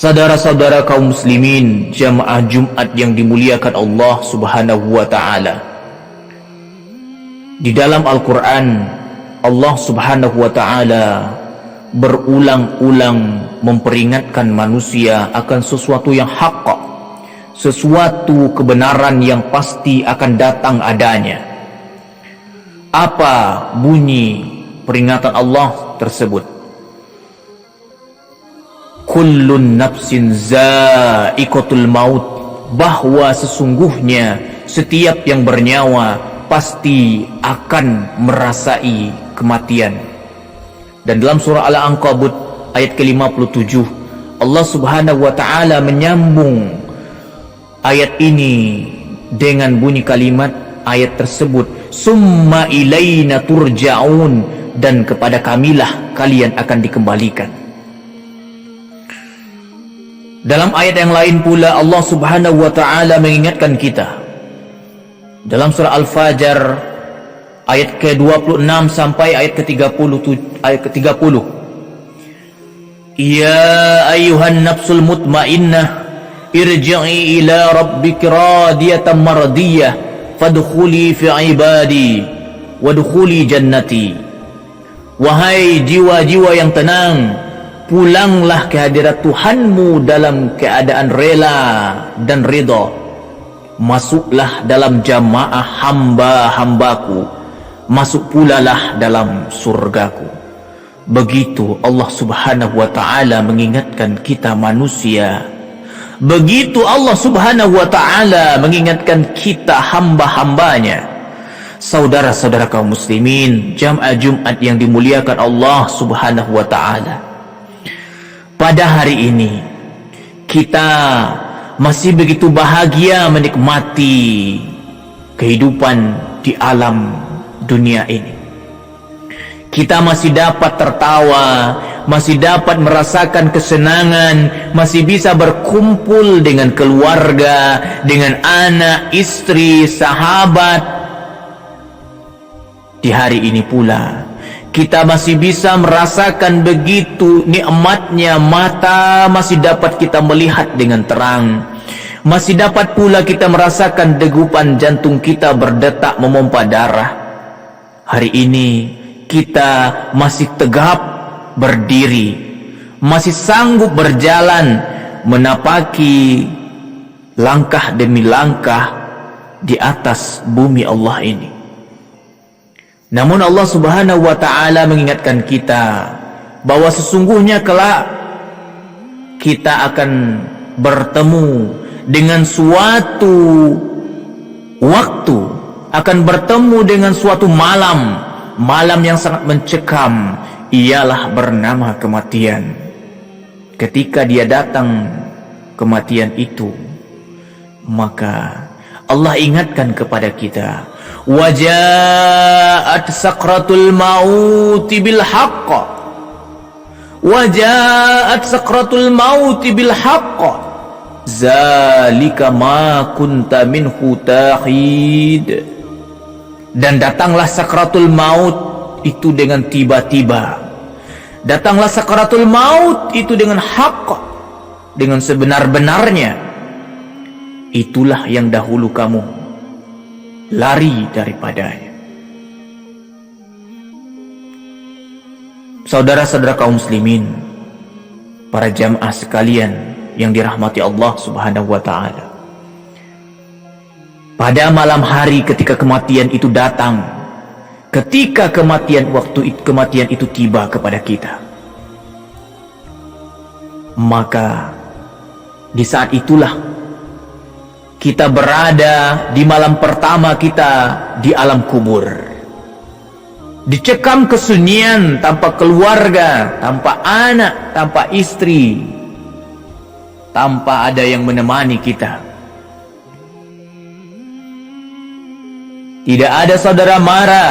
Saudara-saudara kaum muslimin, jamaah Jumat yang dimuliakan Allah Subhanahu wa taala. Di dalam Al-Qur'an, Allah Subhanahu wa taala berulang-ulang memperingatkan manusia akan sesuatu yang hak, sesuatu kebenaran yang pasti akan datang adanya. Apa bunyi peringatan Allah tersebut? Kullun nafsin za'iqatul maut, bahwa sesungguhnya setiap yang bernyawa pasti akan merasai kematian. Dan dalam surah Al-Ankabut ayat ke-57, Allah Subhanahu wa taala menyambung ayat ini dengan bunyi kalimat ayat tersebut, summa ilaina turja'un, dan kepada kamilah kalian akan dikembalikan. Dalam ayat yang lain pula Allah Subhanahu wa taala mengingatkan kita dalam surah Al-Fajr ayat ke-26 sampai ayat ke-30. Ya ayyuhan nafsul mutmainnah irji'i ila rabbiki radiyatan mardiyah fadkhuli fi ibadi wadkhuli jannati. Wahai jiwa-jiwa yang tenang, pulanglah ke hadirat Tuhanmu dalam keadaan rela dan ridha. Masuklah dalam jamaah hamba-hambaku, masuk pula lah dalam surgaku. Begitu Allah Subhanahu wa taala mengingatkan kita manusia. Begitu Allah Subhanahu wa taala mengingatkan kita hamba-hambanya. Saudara-saudara kaum muslimin, jamaah Jumat yang dimuliakan Allah Subhanahu wa taala. Pada hari ini kita masih begitu bahagia menikmati kehidupan di alam dunia ini. Kita masih dapat tertawa, masih dapat merasakan kesenangan, masih bisa berkumpul dengan keluarga, dengan anak, istri, sahabat. Di hari ini pula kita masih bisa merasakan begitu nikmatnya mata, masih dapat kita melihat dengan terang. Masih dapat pula kita merasakan degupan jantung kita berdetak memompa darah. Hari ini kita masih tegap berdiri, masih sanggup berjalan, menapaki langkah demi langkah di atas bumi Allah ini. Namun Allah Subhanahu wa taala mengingatkan kita bahwa sesungguhnya kelak kita akan bertemu dengan suatu waktu, akan bertemu dengan suatu malam yang sangat mencekam, ialah bernama kematian. Ketika dia datang kematian itu, maka Allah ingatkan kepada kita, wajaat sakratul mauti bil haqq, wajaat sakratul mauti bil haqq, zalika ma kunta minhu tahid. Dan datanglah sakratul maut itu dengan tiba-tiba. Datanglah sakratul maut itu dengan haqq, dengan sebenar-benarnya. Itulah yang dahulu kamu lari daripadanya. Saudara-saudara kaum muslimin, para jamaah sekalian yang dirahmati Allah Subhanahu wa taala. Pada malam hari ketika kematian itu datang, ketika kematian itu tiba kepada kita, maka di saat itulah kita berada di malam pertama kita di alam kubur. Dicekam kesunyian, tanpa keluarga, tanpa anak, tanpa istri, tanpa ada yang menemani kita. Tidak ada saudara mara,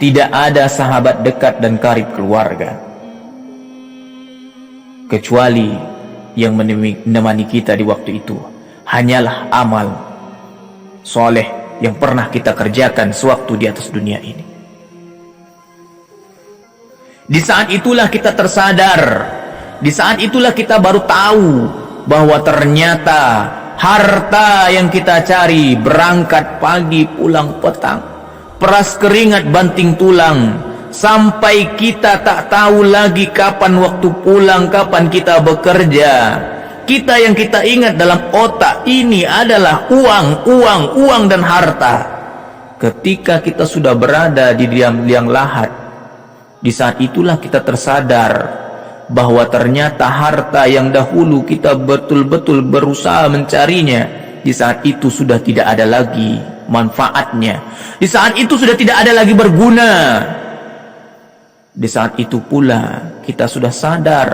tidak ada sahabat dekat dan karib keluarga, kecuali yang menemani kita di waktu itu hanyalah amal soleh yang pernah kita kerjakan sewaktu di atas dunia ini. Di saat itulah kita tersadar Di saat itulah kita baru tahu bahwa ternyata harta yang kita cari, berangkat pagi pulang petang, peras keringat banting tulang, sampai kita tak tahu lagi kapan waktu pulang, kapan kita bekerja. Kita yang kita ingat dalam otak ini adalah uang dan harta. Ketika kita sudah berada di liang lahat, di saat itulah kita tersadar bahwa ternyata harta yang dahulu kita betul-betul berusaha mencarinya, di saat itu sudah tidak ada lagi manfaatnya. Di saat itu sudah tidak ada lagi berguna. Di saat itu pula kita sudah sadar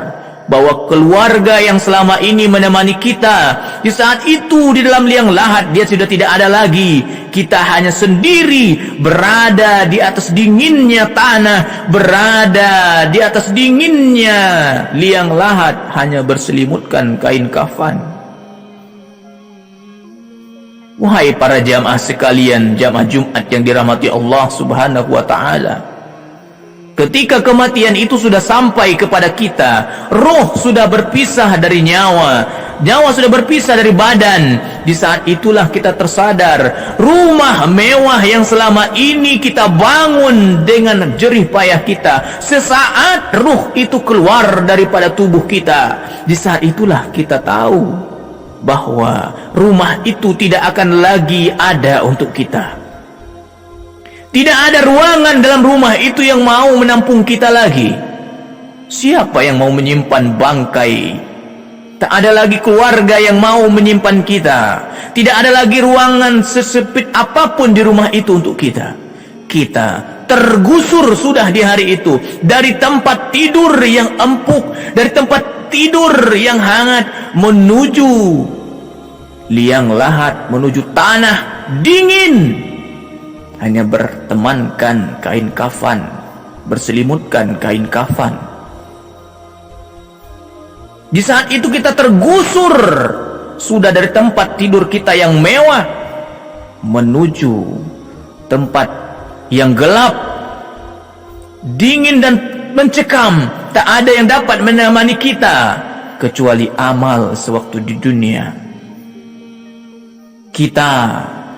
bahwa keluarga yang selama ini menemani kita, di saat itu di dalam liang lahat dia sudah tidak ada lagi. Kita hanya sendiri berada di atas dinginnya tanah, berada di atas dinginnya liang lahat, hanya berselimutkan kain kafan. Wahai para jamaah sekalian, jamaah Jumat yang dirahmati Allah Subhanahu wa taala, ketika kematian itu sudah sampai kepada kita, roh sudah berpisah dari nyawa, nyawa sudah berpisah dari badan. Di saat itulah kita tersadar, rumah mewah yang selama ini kita bangun dengan jerih payah kita, sesaat ruh itu keluar daripada tubuh kita. Di saat itulah kita tahu bahwa rumah itu tidak akan lagi ada untuk kita. Tidak ada ruangan dalam rumah itu yang mau menampung kita lagi. Siapa yang mau menyimpan bangkai? Tak ada lagi keluarga yang mau menyimpan kita. Tidak ada lagi ruangan sesempit apapun di rumah itu untuk kita. Kita tergusur sudah di hari itu dari tempat tidur yang empuk, dari tempat tidur yang hangat, menuju liang lahat, menuju tanah dingin. Hanya bertemankan kain kafan, berselimutkan kain kafan. Di saat itu kita tergusur sudah dari tempat tidur kita yang mewah menuju tempat yang gelap, dingin dan mencekam. Tak ada yang dapat menemani kita kecuali amal sewaktu di dunia. Kita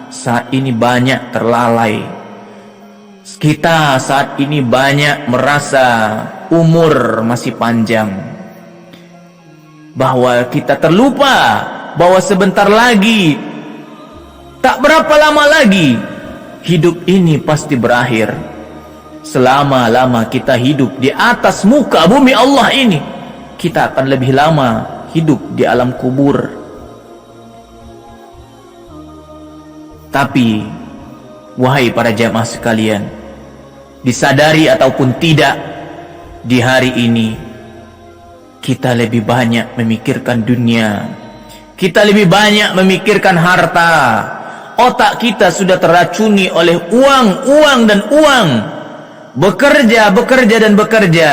saat ini banyak terlalai. Kita saat ini banyak merasa umur masih panjang, bahwa kita terlupa bahwa sebentar lagi, tak berapa lama lagi, hidup ini pasti berakhir. Selama-lama kita hidup di atas muka bumi Allah ini, kita akan lebih lama hidup di alam kubur. Tapi wahai para jamaah sekalian, disadari ataupun tidak, di hari ini kita lebih banyak memikirkan dunia, kita lebih banyak memikirkan harta. Otak kita sudah teracuni oleh uang dan uang, bekerja dan bekerja,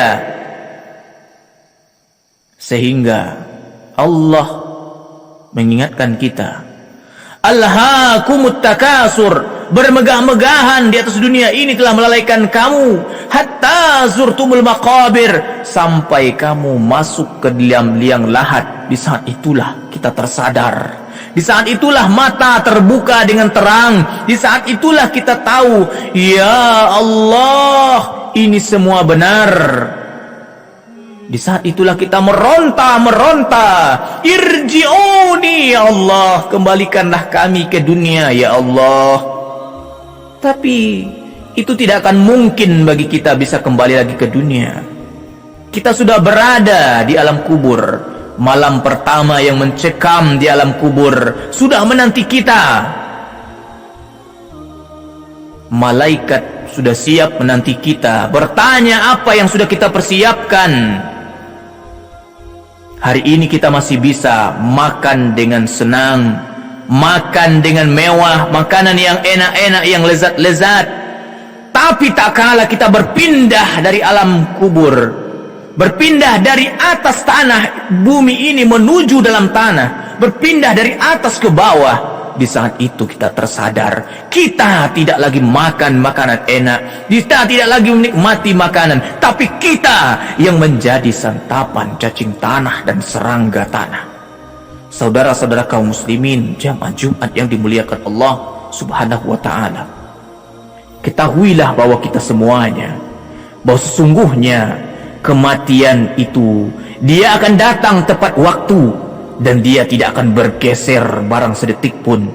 sehingga Allah mengingatkan kita, alhaakumut takasur, bermegah-megahan di atas dunia ini telah melalaikan kamu, hatta zurtumul maqabir, sampai kamu masuk ke dalam liang lahat. Di saat itulah kita tersadar, di saat itulah mata terbuka dengan terang, di saat itulah kita tahu, ya Allah, ini semua benar. Di saat itulah kita meronta, irji'uni ya Allah, kembalikanlah kami ke dunia ya Allah. Tapi itu tidak akan mungkin bagi kita bisa kembali lagi ke dunia. Kita sudah berada di alam kubur. Malam pertama yang mencekam di alam kubur sudah menanti kita. Malaikat sudah siap menanti kita, bertanya apa yang sudah kita persiapkan. Hari ini kita masih bisa makan dengan senang, makan dengan mewah, makanan yang enak-enak, yang lezat-lezat. Tapi tak kala kita berpindah dari alam kubur, berpindah dari atas tanah bumi ini menuju dalam tanah, berpindah dari atas ke bawah, di saat itu kita tersadar, kita tidak lagi makan makanan enak, kita tidak lagi menikmati makanan, tapi kita yang menjadi santapan cacing tanah dan serangga tanah. Saudara-saudara kaum muslimin, jamaah Jumat yang dimuliakan Allah Subhanahu wa ta'ala, ketahuilah bahwa kita semuanya, bahwa sesungguhnya kematian itu dia akan datang tepat waktu, dan dia tidak akan bergeser barang sedetik pun.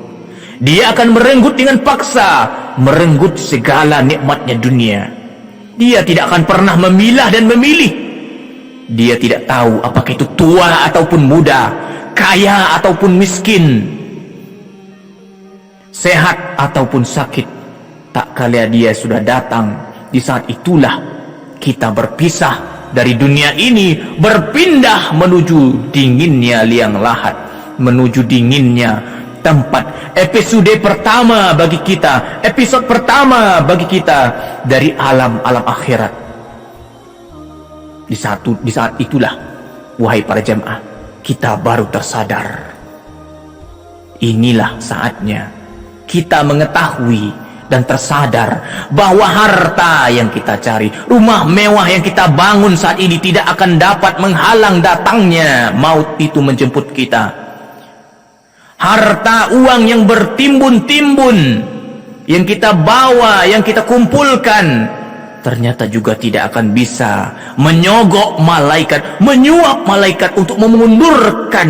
Dia akan merenggut dengan paksa, merenggut segala nikmatnya dunia. Dia tidak akan pernah memilah dan memilih. Dia tidak tahu apakah itu tua ataupun muda, kaya ataupun miskin, sehat ataupun sakit. Tak kala dia sudah datang, di saat itulah kita berpisah dari dunia ini, berpindah menuju dinginnya liang lahat, menuju dinginnya tempat. Episode pertama bagi kita, episode pertama bagi kita dari alam akhirat. Di saat itulah, wahai para jamaah, kita baru tersadar. Inilah saatnya kita mengetahui dan tersadar bahwa harta yang kita cari, rumah mewah yang kita bangun saat ini tidak akan dapat menghalang datangnya maut itu menjemput kita. Harta uang yang bertimbun-timbun yang kita bawa, yang kita kumpulkan, ternyata juga tidak akan bisa menyogok malaikat, menyuap malaikat untuk memundurkan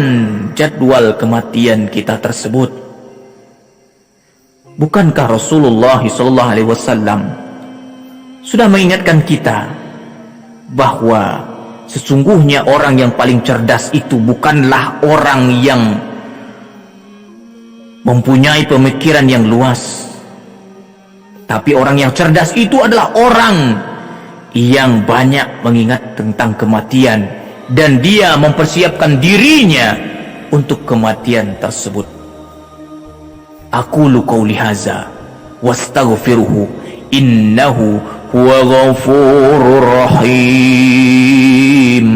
jadwal kematian kita tersebut. Bukankah Rasulullah SAW sudah mengingatkan kita bahwa sesungguhnya orang yang paling cerdas itu bukanlah orang yang mempunyai pemikiran yang luas, tapi orang yang cerdas itu adalah orang yang banyak mengingat tentang kematian dan dia mempersiapkan dirinya untuk kematian tersebut. Aqulu qawli hadza wastaghfiruhu innahu huwa ghafurur rahim.